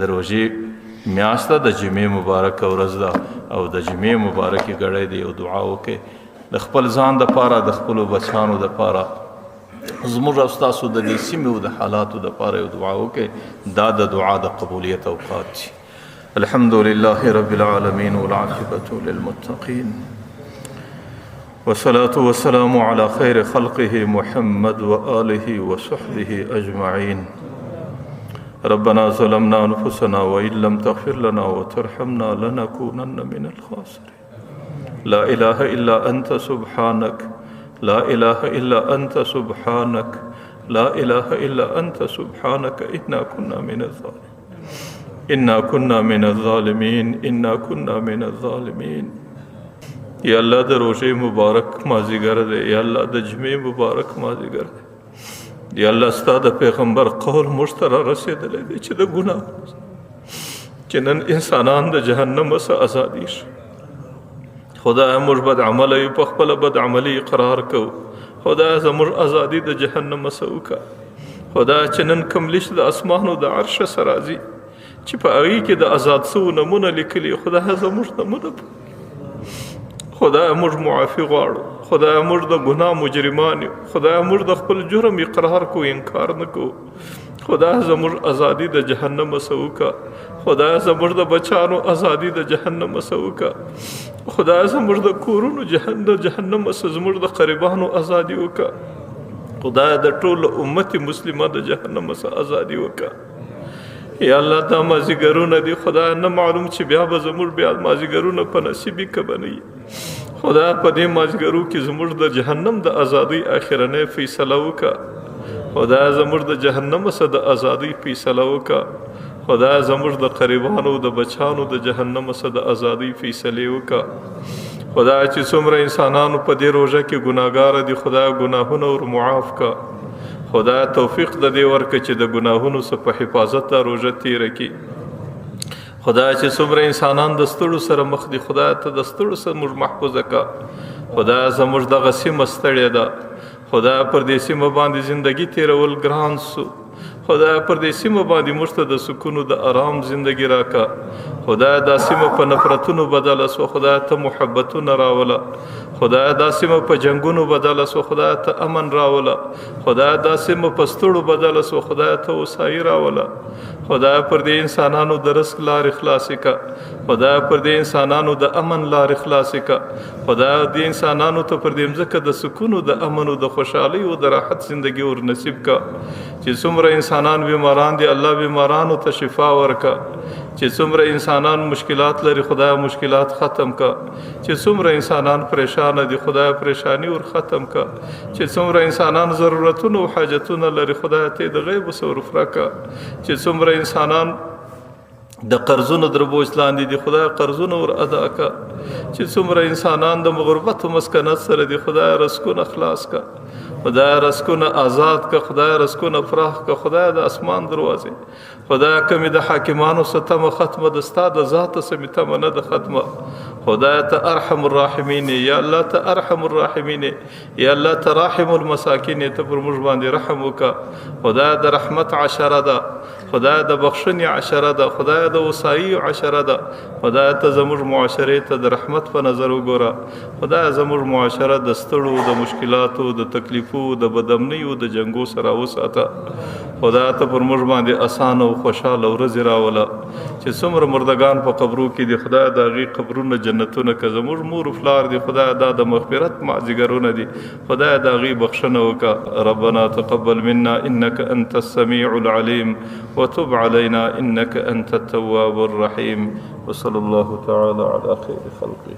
د روژې میاشت ده، د جمعې مبارکه ورځ ده او د جمعې مبارکې ګړی دی. یو دعا وکړئ د خپل ځان دپاره، د خپلو بچیانو دپاره، زموږ او ستاسو د دې سیمې او د حالاتو دپاره یو دعا وکړئ. دا د دعا د قبولیت اوقات دي. الحمد لله رب العالمين والعاقبة للمتقين والصلاة والسلام على خير خلقه محمد وآله وصحبه أجمعين. ربنا ظلمنا أنفسنا وإن لم تغفر لنا وترحمنا لنكونن من الخاسرين. لا إله إلا أنت سبحانك، لا إله إلا أنت سبحانك، لا إله إلا أنت سبحانك إنا كنا من الظالمين، إنا كنا من الظالمين، إنا كنا من الظالمين. یا الله د روژې مبارک مازدیګر دی، یا الله د جمعې مبارک مازدیګر دی. یا الله ستا د پیغمبر قول موږ ته رارسېدلی دی چې د ګناه چې نن انسانان د جهنم څخه ازادي شي. خدایه موږ بد عمله یو، په خپله بد عملي اقرار کوو. خدایه زموږ ازادي د جهنم څخه وکړه. خدایه چې نن کوم لیست د اسمانو د عرش څخه راځي چې په هغې کې د ازاد سوو نمونه لیکلي، خدایه زموږ نمونه خدایه موږ معافي غواړو. خدایه موږ د ګناه مجرمان یو. خدایه موږ د خپل جرم اقرار کوو، انکار نه کوو. خدایه زموږ ازادي د جهنم څخه وکړه. خدایه زموږ د بچیانو ازادي د جهنم څخه وکړه. خدایه زموږ د کورونو د جهنم څخه زموږ د قریبانو ازادي وکړه. خدایه د ټول امت مسلمه د جهنم څخه ازادي وکړه. یا الله دا مازدیګرونه دي، خدایه نه معلوم چې بیا به زموږ بیا مازدیګرونه په نصیبي که به نه وي. خدایه په دې مازدیګرو کې زموږ د جهنم د ازادۍ اخرنۍ فیصله وکړه. خدایه زموږ د جهنم څخه د ازادۍ فیصله وکړه. خدایه زموږ د قریبانو د بچیانو د جهنم څخه د ازادۍ فیصلې وکړه. خدایه چې څومره انسانانو په دې روژه کې ګناهګاره دي، خدایه ګناهونه ور معاف کړه. خدایه توفیق د دې ورکړه چې د ګناهونو څخه په حفاظت دا روژه تیره کړي. خدایه چې څومره انسانان د ستړو سره مخ دي، خدایه ته د ستړو سره موږ محفوظه کړه. خدایه زموږ دغه سیمه ستړې ده. خدایه پر دې سیمه باندې زندگی تیرول ګران سو. خدایه پر دې سیمه باندې موږ ته د سکون او د آرام زندگی راکړه. خدایه دا سیمه په نفرتونو بدله سو، خدایه ته محبتونه راوله. خدایه دا سیمه په جنگونو بدله سو، خدایه ته امن راوله. خدایه دا سیمه په ستړو بدله سو، خدایه ته هوسایي راوله. خدایه پر دې انسانانو د رزق لارې خلاصې کړه. خدایه پر دې انسانانو د امن لارې خلاصې کړه. خدایه دې انسانانو ته پر دې مځکه د سکون او د امن او د خوشحالۍ او د راحت زندگی ور نصیب کړه. چې څومره انسانان بیماران دي، الله بیمارانو ته شفا ورکړه. چې څومره انسانان مشکلات لري، خدایه مشکلات ختم کړه. چې څومره انسانان پریشان دي، خدایه پریشانی ور ختم کړه. چې څومره انسانان ضرورتونه او حاجتونه لري، خدایه ته د غیب څخه ورفره. چې څومره انسانان د قرضونو در بوج لاندې دي، خدایه قرضونه ور ادا کړه. چې څومره انسانان د غربت او مسکنت سره دي، خدایه رزقونه خلاص کړه. خدایه رزقونه آزاد کړه. خدایه رزقونه پراخ کړه. خدایه د اسمان دروازې، خدایه کمی د حاکمانو ستمه ختمه د ستا د ذات سمې تمه نه د ختمه. خدایه ته ارحم الراحمین، یا الله ته ارحم الراحمین، یا الله ته راحم المساکین، ته پر موږ باندې رحم وکړه. خدایه د رحمت عشره ده، خدایه د بخښنې عشره ده، خدایه د وصایي عشره ده. خدایه ته زموږ معاشرې ته د رحمت په نظر وګوره. خدایه زموږ معاشره د ستړو، د مشکلاتو، د تکلیفو، د بدامنیو، د جنګو سره وساته. خدایه ته پر موږ باندې اسانه او خوشحاله ورځې راوله. چې څومره مردگان په قبرو کې دي، خدایه د هغې قبرونه جنتونه که زموږ مور و پلار دي، خدایه دا د مغفرت مازدیګرونه دي، خدایه د هغې بخښنه وکړه. ربنا تقبل منا انك انت السميع العليم وتب علينا انك انت التواب الرحيم. وصلى الله تعالى على خير خلقه.